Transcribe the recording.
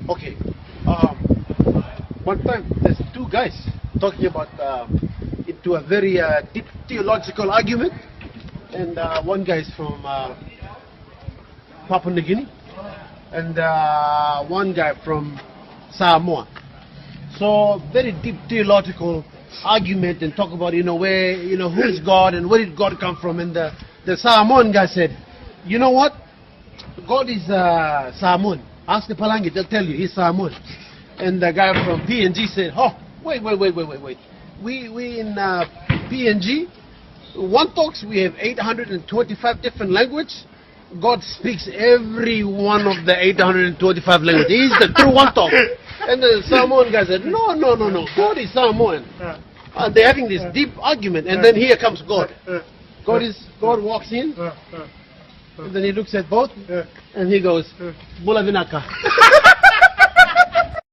Okay. One time, there's two guys talking about into a very deep theological argument, and one guy is from Papua New Guinea, and one guy from Samoa. So very deep theological argument and talk about where who is God and where did God come from, and the Samoan guy said, you know what, God is Samoan. Ask the Palangi, they'll tell you he's Samoan. And the guy from PNG said, oh, wait. We in PNG, one talks, we have 825 different languages. God speaks every one of the 825 languages. He's the true one talk. And the Samoan guy said, no. God is Samoan. They're having this deep argument. And then here comes God. God walks in. And then he looks at both. And he goes, Bula Vinaka.